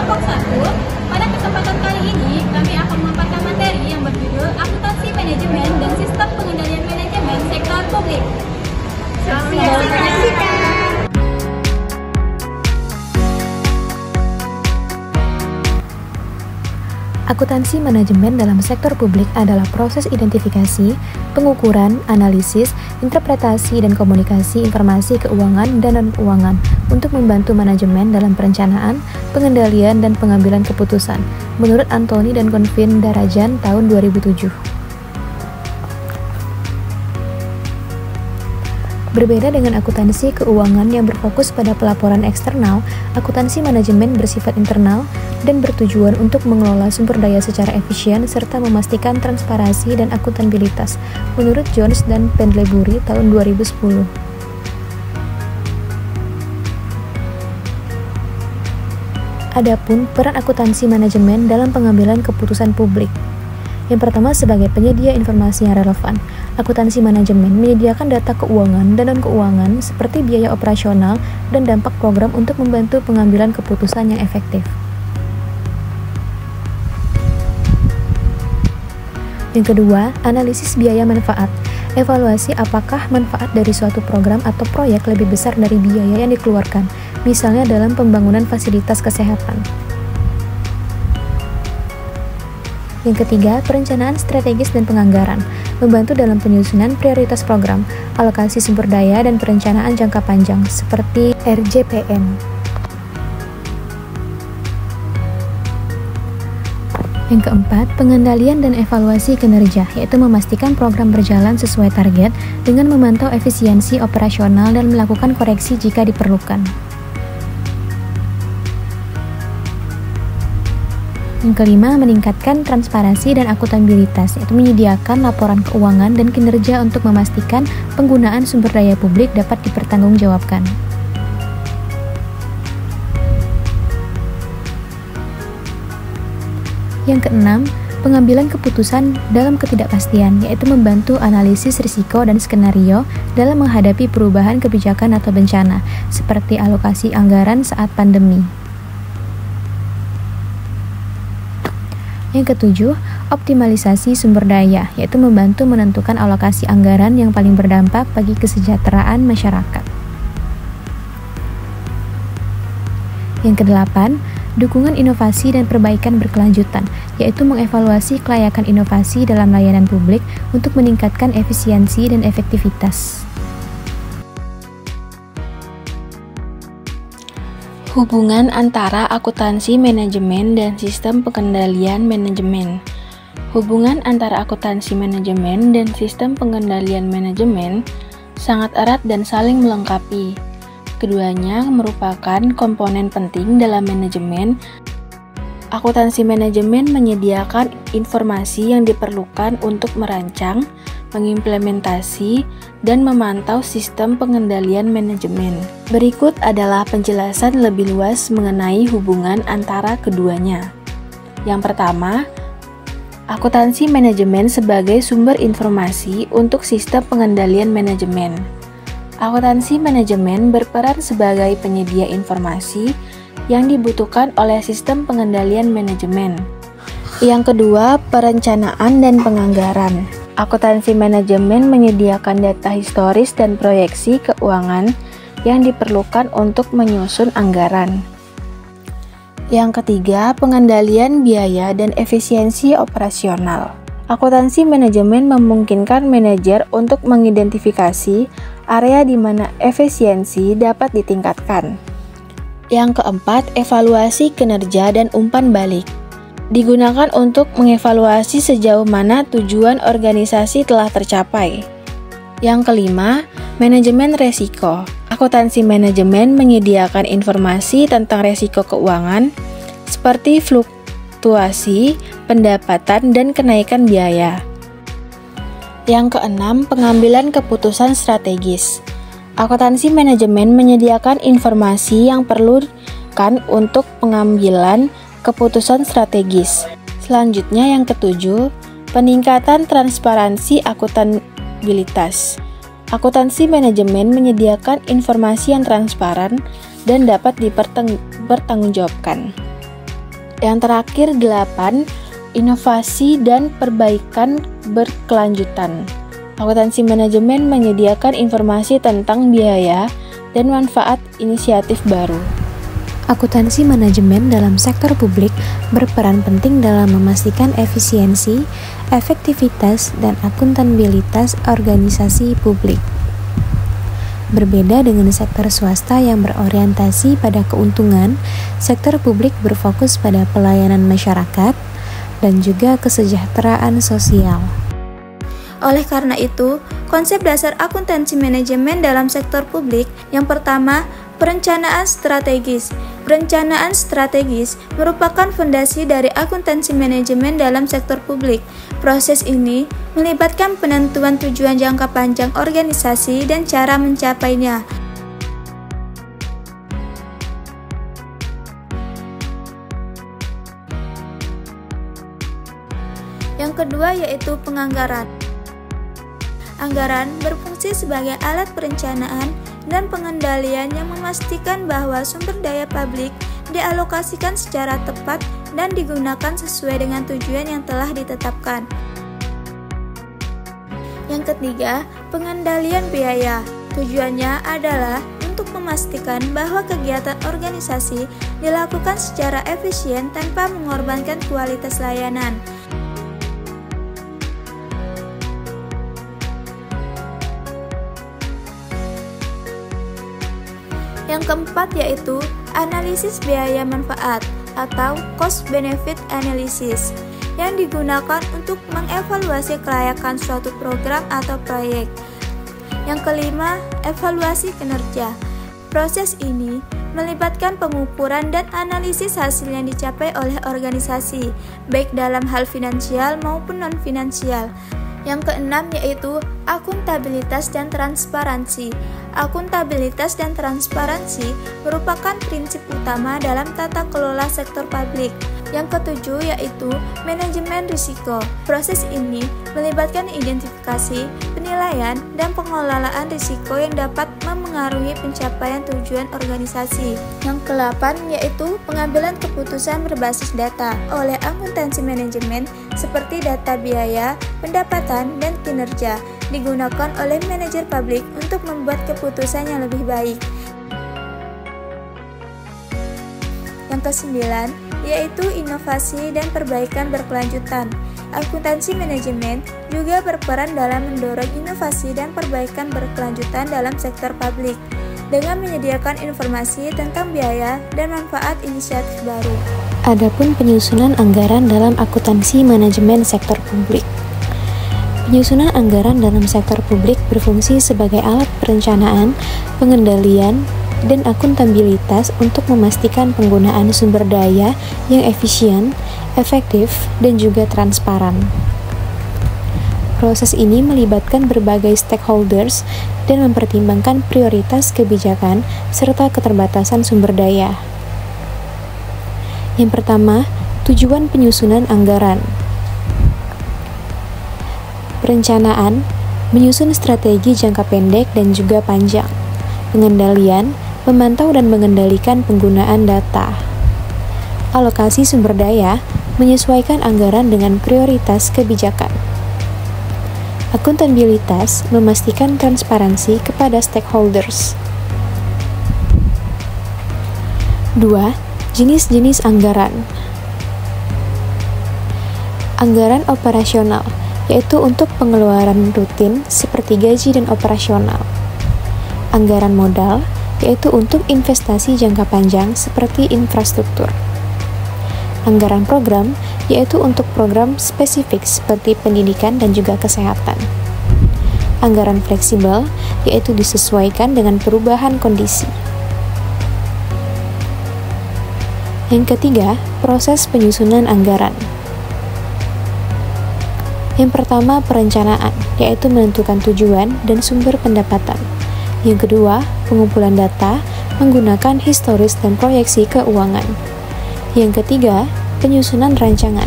kelompok 1. Pada kesempatan kali ini, kami akan memaparkan materi yang berjudul Akuntansi Manajemen dan Sistem Pengendalian Manajemen Sektor Publik. Akuntansi manajemen dalam sektor publik adalah proses identifikasi, pengukuran, analisis, interpretasi, dan komunikasi informasi keuangan dan non-keuangan untuk membantu manajemen dalam perencanaan, pengendalian, dan pengambilan keputusan, menurut Anthony dan Konvin Darajan tahun 2007. Berbeda dengan akuntansi keuangan yang berfokus pada pelaporan eksternal, akuntansi manajemen bersifat internal dan bertujuan untuk mengelola sumber daya secara efisien serta memastikan transparansi dan akuntabilitas, menurut Jones dan Pendlebury tahun 2010. Adapun peran akuntansi manajemen dalam pengambilan keputusan publik. Yang pertama, sebagai penyedia informasi yang relevan. Akuntansi manajemen menyediakan data keuangan dan non-keuangan seperti biaya operasional dan dampak program untuk membantu pengambilan keputusan yang efektif. Yang kedua, analisis biaya manfaat. Evaluasi apakah manfaat dari suatu program atau proyek lebih besar dari biaya yang dikeluarkan, misalnya dalam pembangunan fasilitas kesehatan. Yang ketiga, perencanaan strategis dan penganggaran, membantu dalam penyusunan prioritas program, alokasi sumber daya, dan perencanaan jangka panjang, seperti RJPM. Yang keempat, pengendalian dan evaluasi kinerja, yaitu memastikan program berjalan sesuai target dengan memantau efisiensi operasional dan melakukan koreksi jika diperlukan. Yang kelima, meningkatkan transparansi dan akuntabilitas, yaitu menyediakan laporan keuangan dan kinerja untuk memastikan penggunaan sumber daya publik dapat dipertanggungjawabkan. Yang keenam, pengambilan keputusan dalam ketidakpastian, yaitu membantu analisis risiko dan skenario dalam menghadapi perubahan kebijakan atau bencana, seperti alokasi anggaran saat pandemi. Yang ketujuh, optimalisasi sumber daya, yaitu membantu menentukan alokasi anggaran yang paling berdampak bagi kesejahteraan masyarakat. Yang kedelapan, dukungan inovasi dan perbaikan berkelanjutan, yaitu mengevaluasi kelayakan inovasi dalam layanan publik untuk meningkatkan efisiensi dan efektivitas. Hubungan antara akuntansi manajemen dan sistem pengendalian manajemen. Hubungan antara akuntansi manajemen dan sistem pengendalian manajemen sangat erat dan saling melengkapi. Keduanya merupakan komponen penting dalam manajemen. Akuntansi manajemen menyediakan informasi yang diperlukan untuk merancang, mengimplementasi, dan memantau sistem pengendalian manajemen. Berikut adalah penjelasan lebih luas mengenai hubungan antara keduanya. Yang pertama, akuntansi manajemen sebagai sumber informasi untuk sistem pengendalian manajemen. Akuntansi manajemen berperan sebagai penyedia informasi yang dibutuhkan oleh sistem pengendalian manajemen. Yang kedua, perencanaan dan penganggaran. Akuntansi manajemen menyediakan data historis dan proyeksi keuangan yang diperlukan untuk menyusun anggaran. Yang ketiga, pengendalian biaya dan efisiensi operasional. Akuntansi manajemen memungkinkan manajer untuk mengidentifikasi area di mana efisiensi dapat ditingkatkan. Yang keempat, evaluasi kinerja dan umpan balik. Digunakan untuk mengevaluasi sejauh mana tujuan organisasi telah tercapai. Yang kelima, manajemen resiko. Akuntansi manajemen menyediakan informasi tentang resiko keuangan seperti fluktuasi, pendapatan, dan kenaikan biaya. Yang keenam, pengambilan keputusan strategis. Akuntansi manajemen menyediakan informasi yang perlu untuk pengambilan keputusan strategis. Selanjutnya yang ketujuh, peningkatan transparansi akuntabilitas. Akuntansi manajemen menyediakan informasi yang transparan dan dapat dipertanggungjawabkan. Yang terakhir 8, inovasi dan perbaikan berkelanjutan. Akuntansi manajemen menyediakan informasi tentang biaya dan manfaat inisiatif baru. Akuntansi manajemen dalam sektor publik berperan penting dalam memastikan efisiensi, efektivitas, dan akuntabilitas organisasi publik. Berbeda dengan sektor swasta yang berorientasi pada keuntungan, sektor publik berfokus pada pelayanan masyarakat dan juga kesejahteraan sosial. Oleh karena itu, konsep dasar akuntansi manajemen dalam sektor publik yang pertama, perencanaan strategis. Perencanaan strategis merupakan fondasi dari akuntansi manajemen dalam sektor publik. Proses ini melibatkan penentuan tujuan jangka panjang organisasi dan cara mencapainya. Yang kedua yaitu penganggaran. Anggaran berfungsi sebagai alat perencanaan dan pengendalian yang memastikan bahwa sumber daya publik dialokasikan secara tepat dan digunakan sesuai dengan tujuan yang telah ditetapkan. Yang ketiga, pengendalian biaya. Tujuannya adalah untuk memastikan bahwa kegiatan organisasi dilakukan secara efisien tanpa mengorbankan kualitas layanan. Yang keempat yaitu analisis biaya manfaat atau cost benefit analysis yang digunakan untuk mengevaluasi kelayakan suatu program atau proyek. Yang kelima, evaluasi kinerja. Proses ini melibatkan pengukuran dan analisis hasil yang dicapai oleh organisasi, baik dalam hal finansial maupun non-finansial. Yang keenam yaitu akuntabilitas dan transparansi. Akuntabilitas dan transparansi merupakan prinsip utama dalam tata kelola sektor publik. Yang ketujuh yaitu manajemen risiko. Proses ini melibatkan identifikasi, penilaian, dan pengelolaan risiko yang dapat memengaruhi pencapaian tujuan organisasi. Yang kedelapan yaitu pengambilan keputusan berbasis data oleh akuntansi manajemen seperti data biaya, pendapatan, dan kinerja digunakan oleh manajer publik untuk membuat keputusan yang lebih baik. Yang kesembilan yaitu inovasi dan perbaikan berkelanjutan. Akuntansi manajemen juga berperan dalam mendorong inovasi dan perbaikan berkelanjutan dalam sektor publik dengan menyediakan informasi tentang biaya dan manfaat inisiatif baru. Adapun penyusunan anggaran dalam akuntansi manajemen sektor publik. Penyusunan anggaran dalam sektor publik berfungsi sebagai alat perencanaan, pengendalian, dan akuntabilitas untuk memastikan penggunaan sumber daya yang efisien, efektif, dan juga transparan. Proses ini melibatkan berbagai stakeholders dan mempertimbangkan prioritas kebijakan serta keterbatasan sumber daya. Yang pertama, tujuan penyusunan anggaran. Perencanaan, menyusun strategi jangka pendek dan juga panjang. Pengendalian, memantau dan mengendalikan penggunaan data. Alokasi sumber daya, menyesuaikan anggaran dengan prioritas kebijakan. Akuntabilitas, memastikan transparansi kepada stakeholders. 2. Jenis-jenis anggaran. Anggaran operasional, yaitu untuk pengeluaran rutin seperti gaji dan operasional. Anggaran modal, yaitu untuk investasi jangka panjang seperti infrastruktur. Anggaran program, yaitu untuk program spesifik seperti pendidikan dan juga kesehatan. Anggaran fleksibel, yaitu disesuaikan dengan perubahan kondisi. Yang ketiga, proses penyusunan anggaran. Yang pertama, perencanaan, yaitu menentukan tujuan dan sumber pendapatan. Yang kedua, pengumpulan data menggunakan historis dan proyeksi keuangan. Yang ketiga, penyusunan rancangan,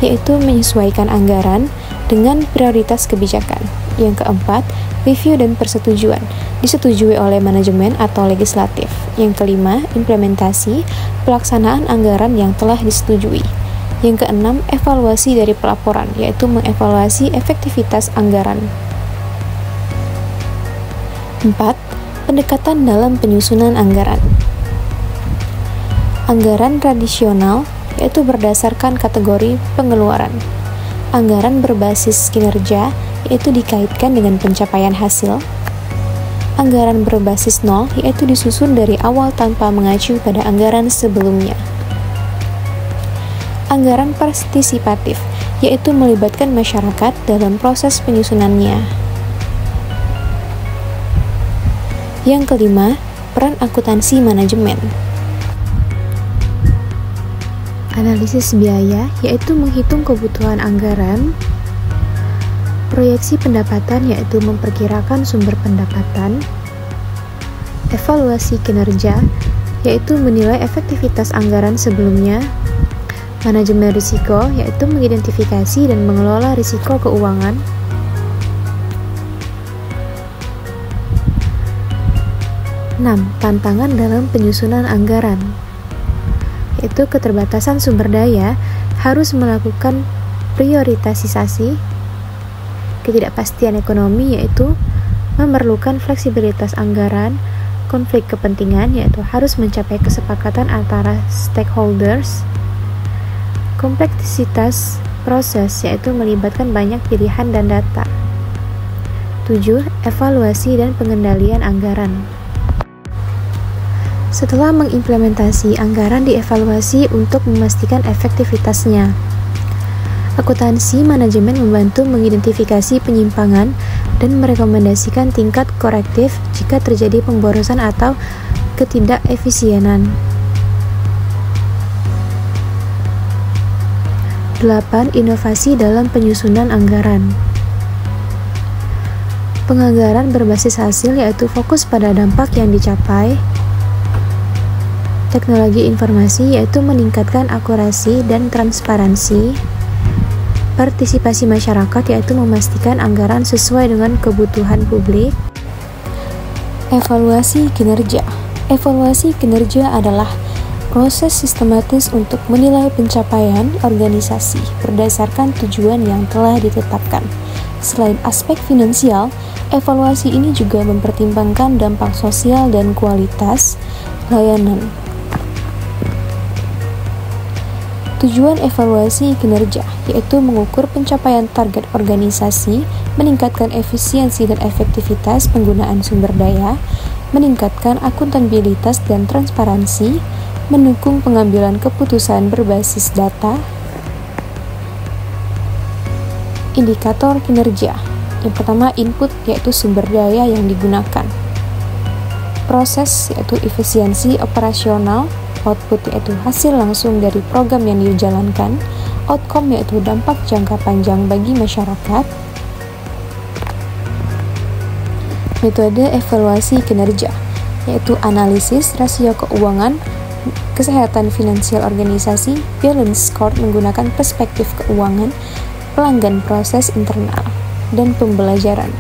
yaitu menyesuaikan anggaran dengan prioritas kebijakan. Yang keempat, review dan persetujuan, disetujui oleh manajemen atau legislatif. Yang kelima, implementasi pelaksanaan anggaran yang telah disetujui. Yang keenam, evaluasi dari pelaporan, yaitu mengevaluasi efektivitas anggaran. 4. Pendekatan dalam penyusunan anggaran. Anggaran tradisional yaitu berdasarkan kategori pengeluaran. Anggaran berbasis kinerja yaitu dikaitkan dengan pencapaian hasil. Anggaran berbasis nol yaitu disusun dari awal tanpa mengacu pada anggaran sebelumnya. Anggaran partisipatif yaitu melibatkan masyarakat dalam proses penyusunannya. Yang kelima, peran akuntansi manajemen. Analisis biaya yaitu menghitung kebutuhan anggaran. Proyeksi pendapatan yaitu memperkirakan sumber pendapatan. Evaluasi kinerja yaitu menilai efektivitas anggaran sebelumnya. Manajemen risiko yaitu mengidentifikasi dan mengelola risiko keuangan. Tantangan dalam penyusunan anggaran yaitu keterbatasan sumber daya, harus melakukan prioritisasi. Ketidakpastian ekonomi yaitu memerlukan fleksibilitas anggaran. Konflik kepentingan yaitu harus mencapai kesepakatan antara stakeholders. Kompleksitas proses yaitu melibatkan banyak pilihan dan data. 7. Evaluasi dan pengendalian anggaran. Setelah mengimplementasi, anggaran dievaluasi untuk memastikan efektivitasnya. Akuntansi manajemen membantu mengidentifikasi penyimpangan dan merekomendasikan tingkat korektif jika terjadi pemborosan atau ketidakefisienan. 8. Inovasi dalam penyusunan anggaran. Penganggaran berbasis hasil yaitu fokus pada dampak yang dicapai. Teknologi informasi yaitu meningkatkan akurasi dan transparansi. Partisipasi masyarakat yaitu memastikan anggaran sesuai dengan kebutuhan publik. Evaluasi kinerja. Evaluasi kinerja adalah proses sistematis untuk menilai pencapaian organisasi berdasarkan tujuan yang telah ditetapkan. Selain aspek finansial, evaluasi ini juga mempertimbangkan dampak sosial dan kualitas layanan. Tujuan evaluasi kinerja yaitu mengukur pencapaian target organisasi, meningkatkan efisiensi dan efektivitas penggunaan sumber daya, meningkatkan akuntabilitas dan transparansi, mendukung pengambilan keputusan berbasis data. Indikator kinerja. Yang pertama, input yaitu sumber daya yang digunakan. Proses yaitu efisiensi operasional. Output yaitu hasil langsung dari program yang dijalankan. Outcome yaitu dampak jangka panjang bagi masyarakat. Metode evaluasi kinerja yaitu analisis rasio keuangan, kesehatan finansial organisasi, balance score menggunakan perspektif keuangan, pelanggan proses internal, dan pembelajaran.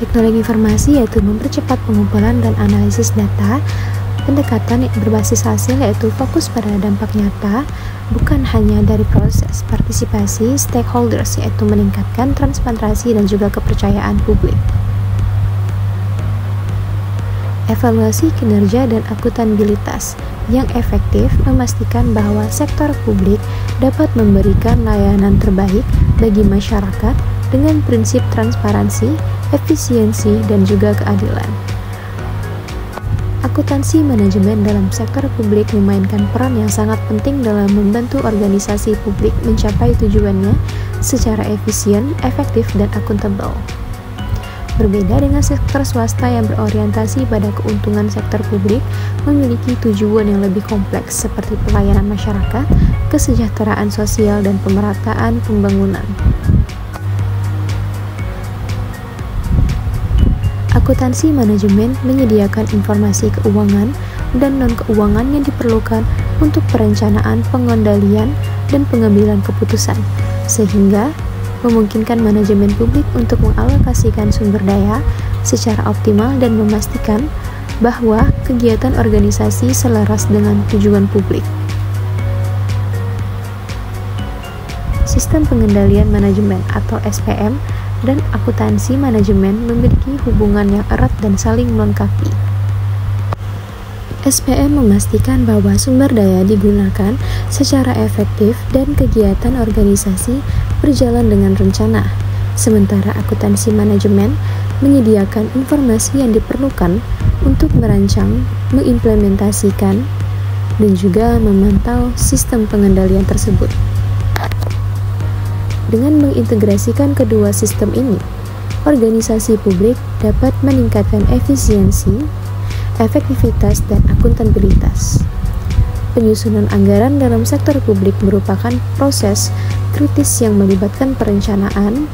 Teknologi informasi yaitu mempercepat pengumpulan dan analisis data. Pendekatan yang berbasis hasil yaitu fokus pada dampak nyata, bukan hanya dari proses partisipasi stakeholders, yaitu meningkatkan transparansi dan juga kepercayaan publik. Evaluasi kinerja dan akuntabilitas yang efektif memastikan bahwa sektor publik dapat memberikan layanan terbaik bagi masyarakat dengan prinsip transparansi, efisiensi, dan juga keadilan. Akuntansi manajemen dalam sektor publik memainkan peran yang sangat penting dalam membantu organisasi publik mencapai tujuannya secara efisien, efektif, dan akuntabel. Berbeda dengan sektor swasta yang berorientasi pada keuntungan, sektor publik memiliki tujuan yang lebih kompleks seperti pelayanan masyarakat, kesejahteraan sosial, dan pemerataan pembangunan. Akuntansi manajemen menyediakan informasi keuangan dan non-keuangan yang diperlukan untuk perencanaan, pengendalian, dan pengambilan keputusan, sehingga memungkinkan manajemen publik untuk mengalokasikan sumber daya secara optimal dan memastikan bahwa kegiatan organisasi selaras dengan tujuan publik. Sistem pengendalian manajemen atau SPM dan akuntansi manajemen memiliki hubungan yang erat dan saling melengkapi. SPM memastikan bahwa sumber daya digunakan secara efektif dan kegiatan organisasi berjalan dengan rencana, sementara akuntansi manajemen menyediakan informasi yang diperlukan untuk merancang, mengimplementasikan, dan juga memantau sistem pengendalian tersebut. Dengan mengintegrasikan kedua sistem ini, organisasi publik dapat meningkatkan efisiensi, efektivitas, dan akuntabilitas. Penyusunan anggaran dalam sektor publik merupakan proses kritis yang melibatkan perencanaan,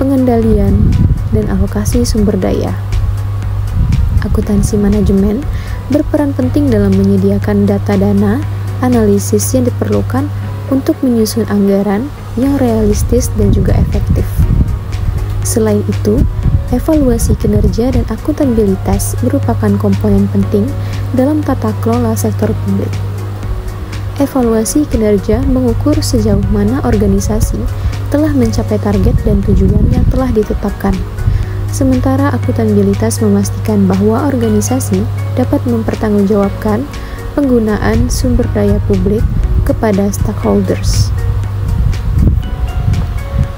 pengendalian, dan alokasi sumber daya. Akuntansi manajemen berperan penting dalam menyediakan data dana, analisis yang diperlukan untuk menyusun anggaran yang realistis dan juga efektif. Selain itu, evaluasi kinerja dan akuntabilitas merupakan komponen penting dalam tata kelola sektor publik. Evaluasi kinerja mengukur sejauh mana organisasi telah mencapai target dan tujuan yang telah ditetapkan. Sementara akuntabilitas memastikan bahwa organisasi dapat mempertanggungjawabkan penggunaan sumber daya publik kepada stakeholders.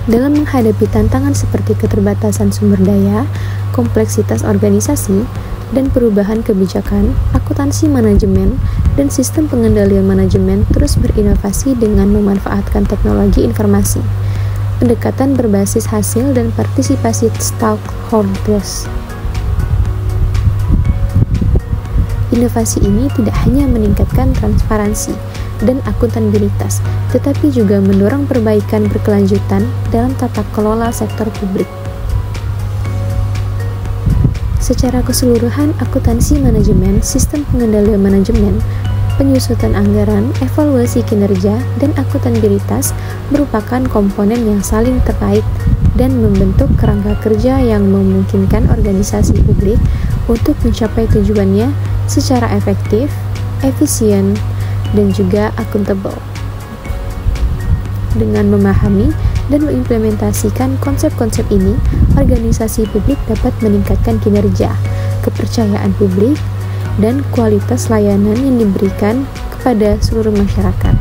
Dalam menghadapi tantangan seperti keterbatasan sumber daya, kompleksitas organisasi, dan perubahan kebijakan, akuntansi manajemen dan sistem pengendalian manajemen terus berinovasi dengan memanfaatkan teknologi informasi, pendekatan berbasis hasil, dan partisipasi stakeholders. Inovasi ini tidak hanya meningkatkan transparansi dan akuntabilitas, tetapi juga mendorong perbaikan berkelanjutan dalam tata kelola sektor publik. Secara keseluruhan, akuntansi manajemen, sistem pengendalian manajemen, penyusunan anggaran, evaluasi kinerja, dan akuntabilitas merupakan komponen yang saling terkait dan membentuk kerangka kerja yang memungkinkan organisasi publik untuk mencapai tujuannya secara efektif, efisien, dan juga akuntabel. Dengan memahami dan mengimplementasikan konsep-konsep ini, organisasi publik dapat meningkatkan kinerja, kepercayaan publik, dan kualitas layanan yang diberikan kepada seluruh masyarakat.